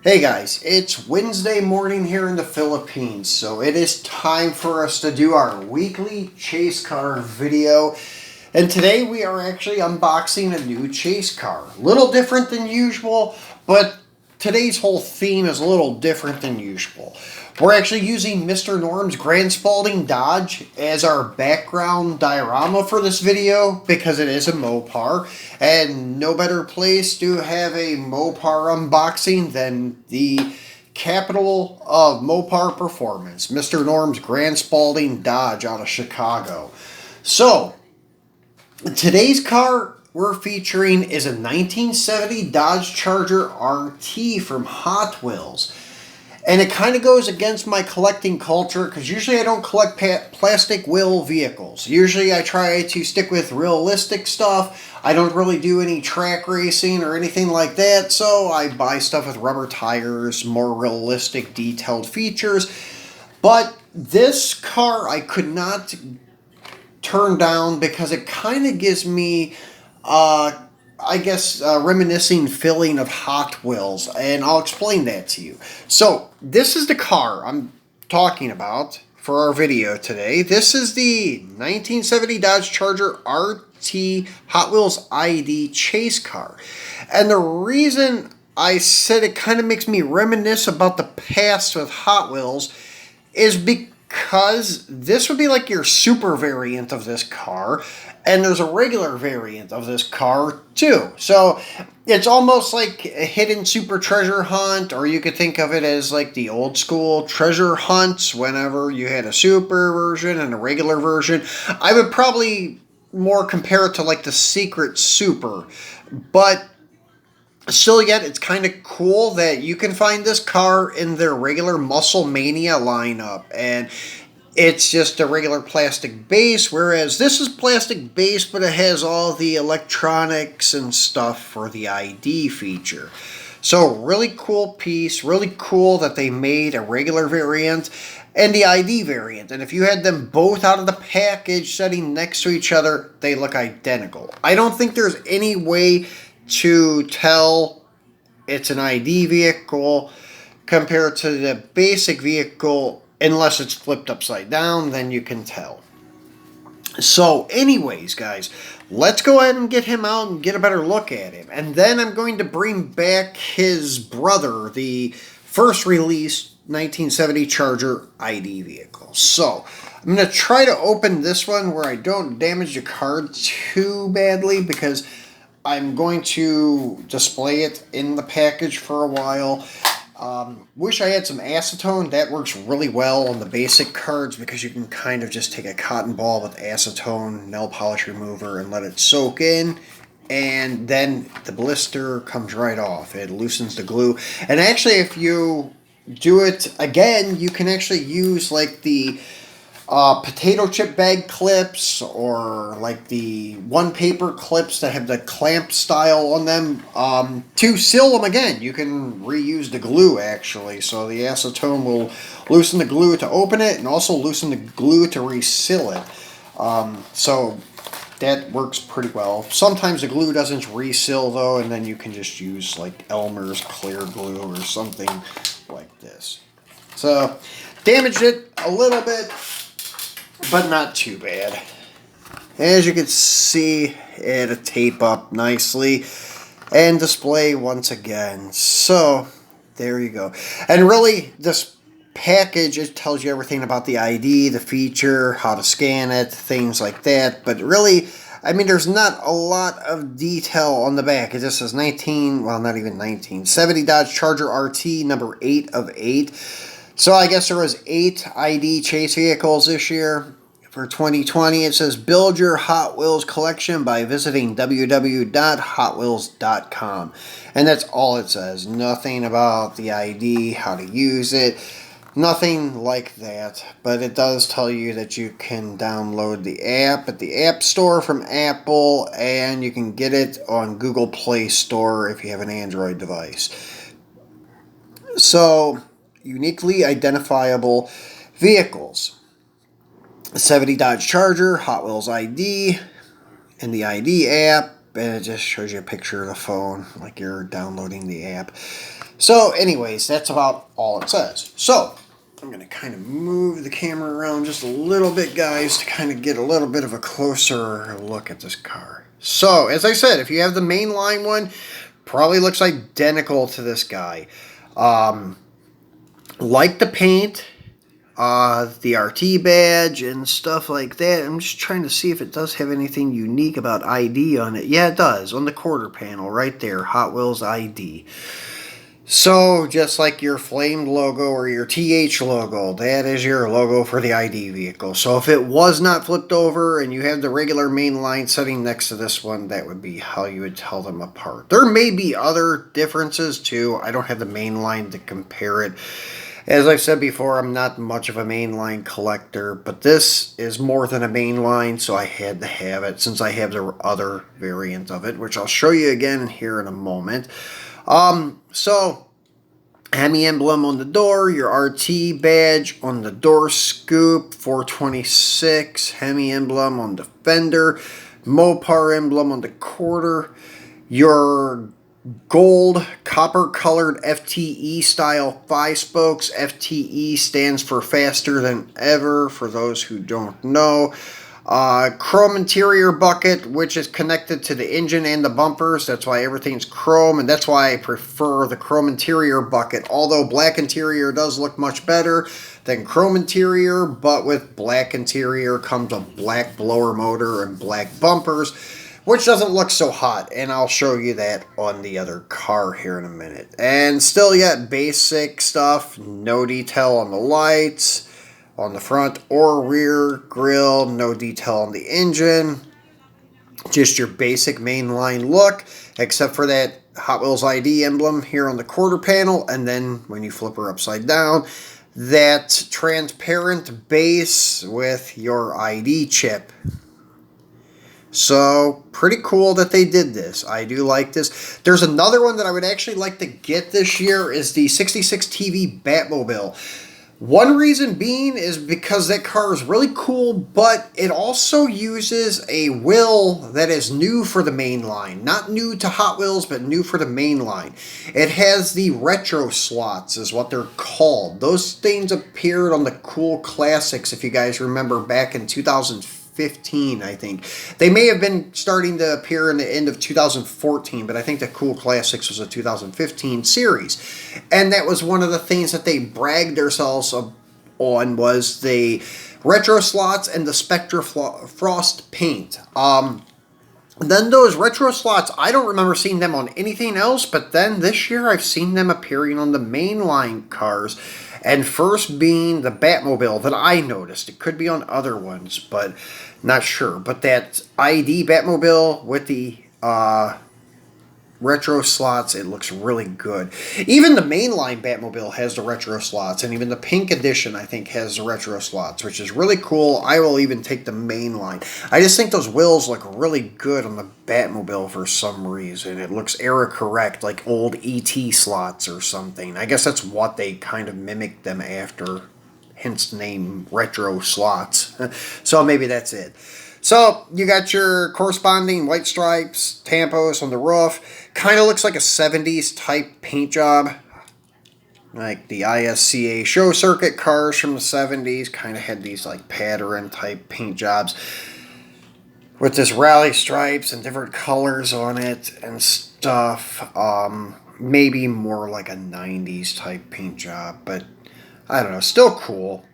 Hey guys, it's Wednesday morning here in the Philippines, so it is time for us to do our weekly chase car video. And today we are actually unboxing a new chase car. A little different than usual, but today's whole theme is a little different than usual. We're actually using Mr.Norms Grand Spaulding Dodge as our background diorama for this video because it is a Mopar, and no better place to have a Mopar unboxing than the capital of Mopar performance, Mr.Norms Grand Spaulding Dodge out of Chicago. So, today's car we're featuring is a 1970 Dodge Charger RT from Hot Wheels. And it kind of goes against my collecting culture because usually I don't collect plastic wheel vehicles. Usually I try to stick with realistic stuff. I don't really do any track racing or anything like that. So I buy stuff with rubber tires, more realistic detailed features. But this car I could not turn down because it kind of gives me reminiscing feeling of Hot Wheels, and I'll explain that to you. So, this is the car I'm talking about for our video today. This is the 1970 Dodge Charger RT Hot Wheels ID chase car. And the reason I said it kind of makes me reminisce about the past with Hot Wheels is because this would be like your super variant of this car, and there's a regular variant of this car too. So it's almost like a hidden super treasure hunt, or you could think of it as like the old school treasure hunts whenever you had a super version and a regular version. I would probably more compare it to like the Secret Super, but still yet, it's kind of cool that you can find this car in their regular Muscle Mania lineup, and it's just a regular plastic base, whereas this is plastic base, but it has all the electronics and stuff for the ID feature. So, really cool piece, really cool that they made a regular variant and the ID variant. And if you had them both out of the package sitting next to each other, they look identical. I don't think there's any way to tell it's an ID vehicle compared to the basic vehicle unless it's flipped upside down, then you can tell. So anyways, guys, let's go ahead and get him out and get a better look at him. And then I'm going to bring back his brother, the first release 1970 Charger ID vehicle. So I'm going to try to open this one where I don't damage the card too badly because I'm going to display it in the package for a while. Wish I had some acetone. That works really well on the basic cards because you can kind of just take a cotton ball with acetone, nail polish remover, and let it soak in. And then the blister comes right off. It loosens the glue. And actually, if you do it again, you can actually use like the potato chip bag clips or like the one paper clips that have the clamp style on them to seal them again. You can reuse the glue actually, so the acetone will loosen the glue to open it and also loosen the glue to reseal it. So that works pretty well. Sometimes the glue doesn't reseal though, and then you can just use like Elmer's clear glue or something like this. So damaged it a little bit, but not too bad. As you can see, it'll tape up nicely and display once again. So there you go. And really, this package, it tells you everything about the ID, the feature, how to scan it, things like that. But really, I mean, there's not a lot of detail on the back. It just says 1970 Dodge Charger RT, number 8 of 8. So I guess there was 8 ID chase vehicles this year. For 2020, it says build your Hot Wheels collection by visiting www.hotwheels.com. And that's all it says. Nothing about the ID, how to use it, nothing like that. But it does tell you that you can download the app at the App Store from Apple, and you can get it on Google Play Store if you have an Android device. So, uniquely identifiable vehicles. 70 Dodge Charger, Hot Wheels ID, and the ID app, and it just shows you a picture of the phone, like you're downloading the app. So anyways, that's about all it says. So I'm going to kind of move the camera around just a little bit, guys, to kind of get a little bit of a closer look at this car. So, as I said, if you have the mainline one, probably looks identical to this guy. Like the paint, the RT badge and stuff like that. I'm just trying to see if it does have anything unique about ID on it. Yeah, it does. On the quarter panel right there, Hot Wheels ID. So, just like your flamed logo or your TH logo, that is your logo for the ID vehicle. So, if it was not flipped over and you have the regular main line sitting next to this one, that would be how you would tell them apart. There may be other differences too. I don't have the main line to compare it. As I've said before, I'm not much of a mainline collector, but this is more than a mainline, so I had to have it since I have the other variant of it, which I'll show you again here in a moment. So Hemi emblem on the door, your RT badge on the door scoop, 426, Hemi emblem on the fender, Mopar emblem on the quarter, your gold copper colored FTE style 5 spokes. FTE stands for faster than ever for those who don't know. Chrome interior bucket, which is connected to the engine and the bumpers. That's why everything's chrome, and that's why I prefer the chrome interior bucket. Although black interior does look much better than chrome interior, but with black interior comes a black blower motor and black bumpers, which doesn't look so hot, and I'll show you that on the other car here in a minute. And still yet basic stuff, no detail on the lights, on the front or rear grille, no detail on the engine, just your basic mainline look, except for that Hot Wheels ID emblem here on the quarter panel, and then when you flip her upside down, that transparent base with your ID chip. So, pretty cool that they did this. I do like this. There's another one that I would actually like to get this year is the 66 TV Batmobile. One reason being is because that car is really cool, but it also uses a wheel that is new for the main line. Not new to Hot Wheels, but new for the main line. It has the retro slots is what they're called. Those things appeared on the Cool Classics, if you guys remember, back in 2015, I think. They may have been starting to appear in the end of 2014, but I think the Cool Classics was a 2015 series. And that was one of the things that they bragged themselves on was the retro slots and the Spectra Frost paint. Then those retro slots, I don't remember seeing them on anything else, but then this year I've seen them appearing on the mainline cars. And first being the Batmobile that I noticed. It could be on other ones, but not sure. But that ID Batmobile with the retro slots, it looks really good. Even the mainline Batmobile has the retro slots, and even the pink edition, I think, has the retro slots, which is really cool. I will even take the mainline. I just think those wheels look really good on the Batmobile for some reason. It looks era correct, like old ET slots or something. I guess that's what they kind of mimicked them after, hence the name retro slots. So maybe that's it. So, you got your corresponding white stripes, tampos on the roof. Kind of looks like a 70s type paint job. Like the ISCA show circuit cars from the 70s. Kind of had these like pattern type paint jobs. With this rally stripes and different colors on it and stuff. Maybe more like a 90s type paint job. But, I don't know, still cool.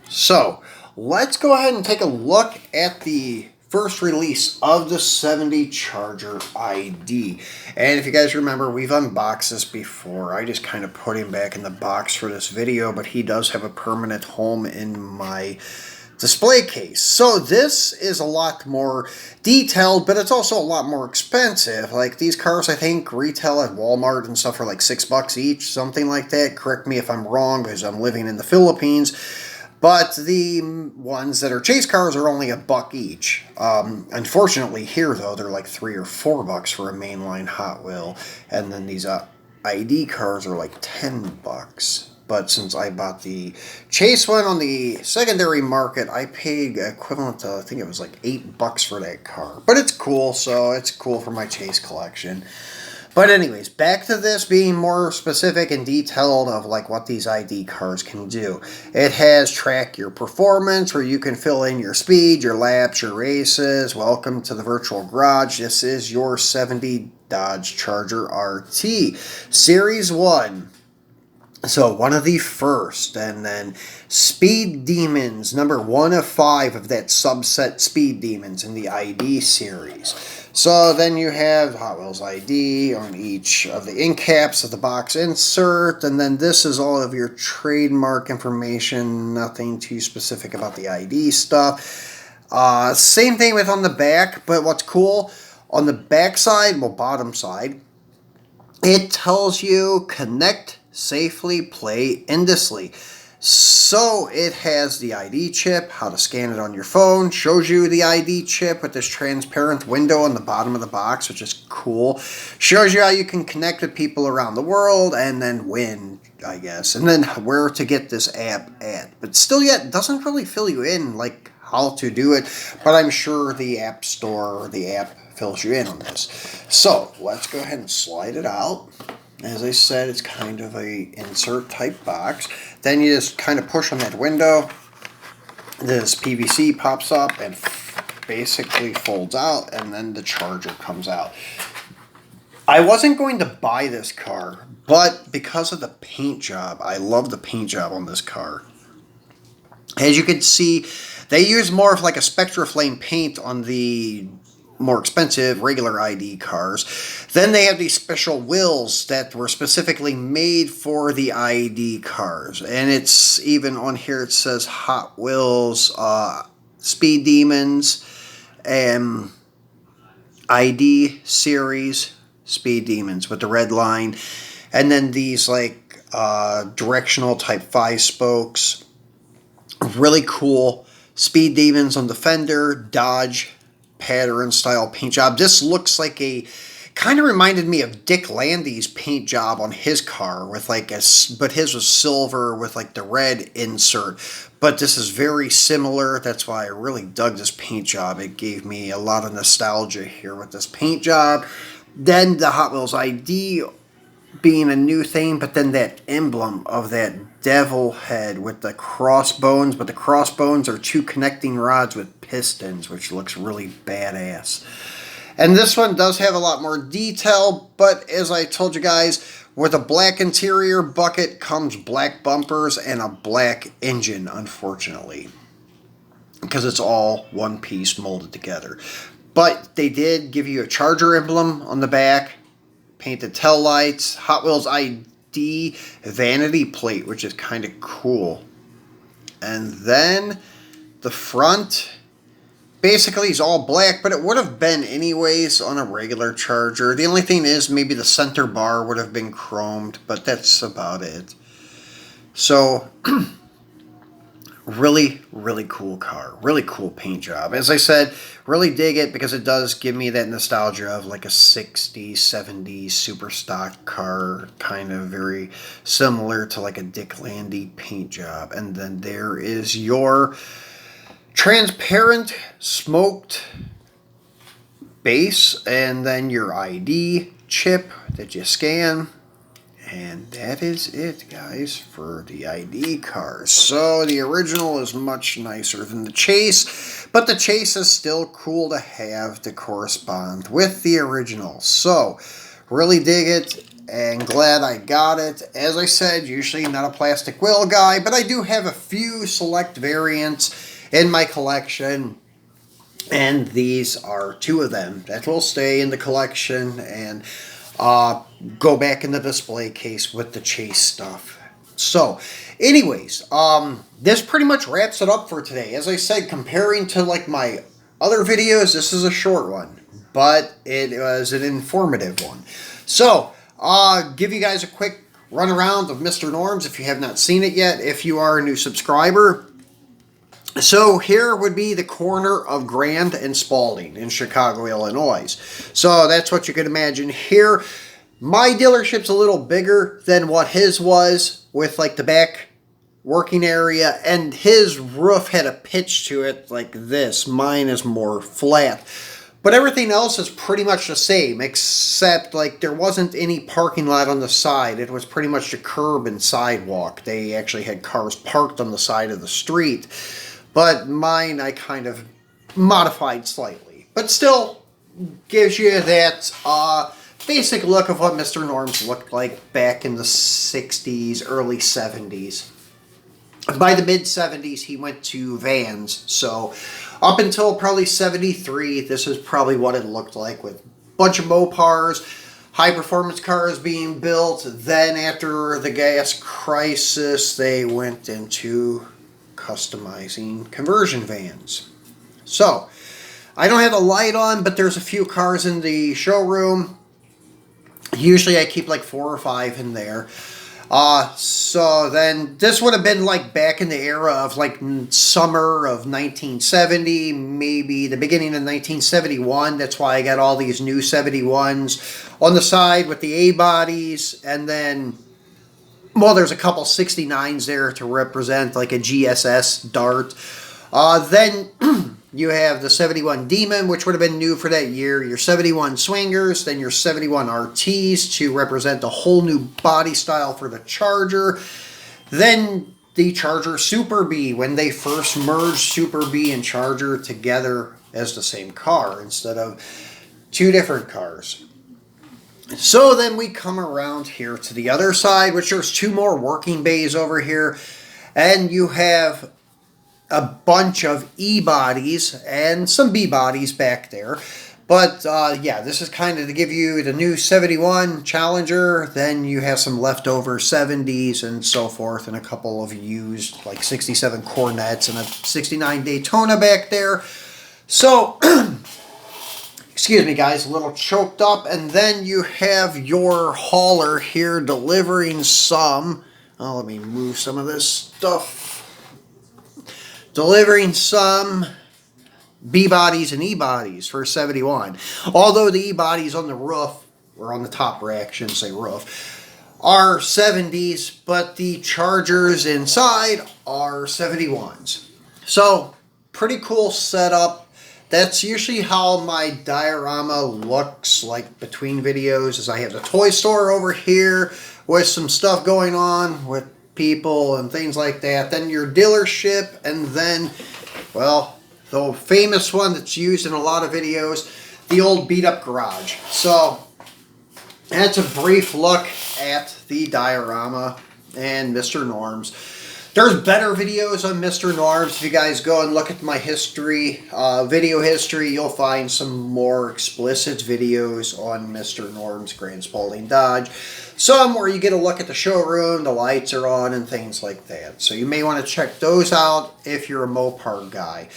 So, let's go ahead and take a look at the first release of the 70 Charger ID. And if you guys remember, we've unboxed this before. I just kind of put him back in the box for this video, but he does have a permanent home in my display case. So this is a lot more detailed, but it's also a lot more expensive. Like these cars, I think, retail at Walmart and stuff for like $6 each, something like that. Correct me if I'm wrong, because I'm living in the Philippines. But the ones that are chase cars are only $1 each. Unfortunately, here though, they're like $3 or $4 for a mainline Hot Wheel, and then these ID cars are like $10. But since I bought the Chase one on the secondary market, I paid equivalent to, I think it was like $8 for that car. But it's cool, so it's cool for my Chase collection. But anyways, back to this being more specific and detailed of like what these ID cars can do. It has track your performance, where you can fill in your speed, your laps, your races. Welcome to the virtual garage. This is your 70 Dodge Charger RT Series 1. So one of the first, and then Speed Demons, number 1 of 5 of that subset Speed Demons in the ID series. So then you have Hot Wheels ID on each of the end caps of the box insert, and then this is all of your trademark information, nothing too specific about the ID stuff. Same thing with on the back, but what's cool, on the back side, well, bottom side, it tells you connect safely, play endlessly. So it has the ID chip, how to scan it on your phone, shows you the ID chip with this transparent window on the bottom of the box, which is cool. Shows you how you can connect with people around the world and then win, I guess. And then where to get this app at. But still yet, doesn't really fill you in like how to do it. But I'm sure the App Store or the app fills you in on this. So let's go ahead and slide it out. As I said, it's kind of a insert type box. Then you just kind of push on that window. This PVC pops up and basically folds out, and then the charger comes out. I wasn't going to buy this car, but because of the paint job, I love the paint job on this car. As you can see, they use more of like a Spectra Flame paint on the more expensive regular ID cars. Then they have these special wheels that were specifically made for the ID cars, and it's even on here it says Hot Wheels Speed Demons and ID series Speed Demons with the red line, and then these like directional type 5 spokes. Really cool. Speed Demons on the fender, Dodge pattern style paint job. This looks like a, kind of reminded me of Dick Landy's paint job on his car with like a, but his was silver with like the red insert. But this is very similar. That's why I really dug this paint job. It gave me a lot of nostalgia here with this paint job. Then the Hot Wheels ID being a new thing, but then that emblem of that devil head with the crossbones, but the crossbones are 2 connecting rods with pistons, which looks really badass. And this one does have a lot more detail, but as I told you guys, with a black interior bucket comes black bumpers and a black engine, unfortunately, because it's all one piece molded together. But they did give you a Charger emblem on the back, painted tail lights, Hot Wheels ID vanity plate, which is kind of cool. And then the front basically is all black, but it would have been anyways on a regular Charger. The only thing is maybe the center bar would have been chromed, but that's about it. So really, really cool car. Really cool paint job. As I said, really dig it because it does give me that nostalgia of like a 60s, 70s super stock car. Kind of very similar to like a Dick Landy paint job. And then there is your transparent smoked base. And then your ID chip that you scan. And that is it, guys, for the ID cars. So the original is much nicer than the Chase, but the Chase is still cool to have to correspond with the original. So really dig it and glad I got it. As I said, usually not a plastic wheel guy, but I do have a few select variants in my collection. And these are 2 of them that will stay in the collection and go back in the display case with the Chase stuff. So, anyways, this pretty much wraps it up for today. As I said, comparing to like my other videos, this is a short one, but it was an informative one. So, give you guys a quick run around of Mr. Norms if you have not seen it yet, if you are a new subscriber. So here would be the corner of Grand and Spaulding in Chicago, Illinois. So that's what you can imagine here. My dealership's a little bigger than what his was, with like the back working area, and his roof had a pitch to it like this. Mine is more flat. But everything else is pretty much the same, except like there wasn't any parking lot on the side. It was pretty much the curb and sidewalk. They actually had cars parked on the side of the street. But mine I kind of modified slightly. But still gives you that basic look of what Mr. Norms looked like back in the 60s, early 70s. By the mid-70s, he went to vans. So up until probably 73, this is probably what it looked like, with a bunch of Mopars, high-performance cars being built. Then after the gas crisis, they went into customizing conversion vans. So I don't have the light on, but there's a few cars in the showroom. Usually I keep like 4 or 5 in there. So then this would have been like back in the era of like summer of 1970, maybe the beginning of 1971. That's why I got all these new 71s on the side with the A bodies. And then, well, there's a couple 69s there to represent like a GSS Dart. Then you have the 71 Demon, which would have been new for that year. Your 71 Swingers, then your 71 RTs to represent a whole new body style for the Charger. Then the Charger Super B, when they first merged Super B and Charger together as the same car instead of 2 different cars. So then we come around here to the other side, which there's 2 more working bays over here. And you have a bunch of E-bodies and some B-bodies back there. But yeah, this is kind of to give you the new 71 Challenger. Then you have some leftover 70s and so forth, and a couple of used like 67 Cornettes and a 69 Daytona back there. So, excuse me guys, a little choked up. And then you have your hauler here delivering some, oh, let me move some of this stuff. Delivering some B-bodies and E-bodies for 71. Although the E-bodies on the roof, or on the top rack, I shouldn't say roof, are 70s, but the Chargers inside are 71s. So, pretty cool setup. That's usually how my diorama looks like between videos, is I have the toy store over here with some stuff going on with people and things like that. Then your dealership, and then, well, the famous one that's used in a lot of videos, the old beat up garage. So that's a brief look at the diorama and Mr. Norms. There's better videos on Mr. Norms. If you guys go and look at my history, video history, you'll find some more explicit videos on Mr. Norms Grand Spaulding Dodge. Some where you get a look at the showroom, the lights are on, and things like that. So you may want to check those out if you're a Mopar guy.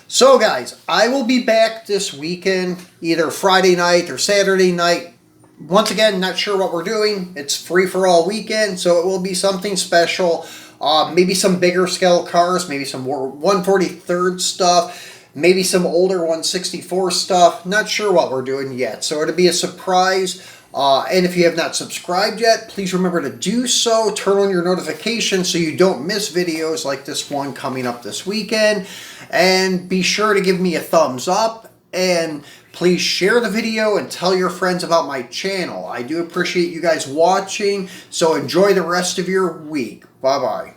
So guys, I will be back this weekend, either Friday night or Saturday night. Once again, not sure what we're doing. It's free for all weekend, so it will be something special. Maybe some bigger scale cars, maybe some more 143rd stuff, maybe some older 164 stuff. Not sure what we're doing yet, so it'll be a surprise. And if you have not subscribed yet, please remember to do so. Turn on your notifications so you don't miss videos like this one coming up this weekend. And be sure to give me a thumbs up. And please share the video and tell your friends about my channel. I do appreciate you guys watching. So enjoy the rest of your week. Bye-bye.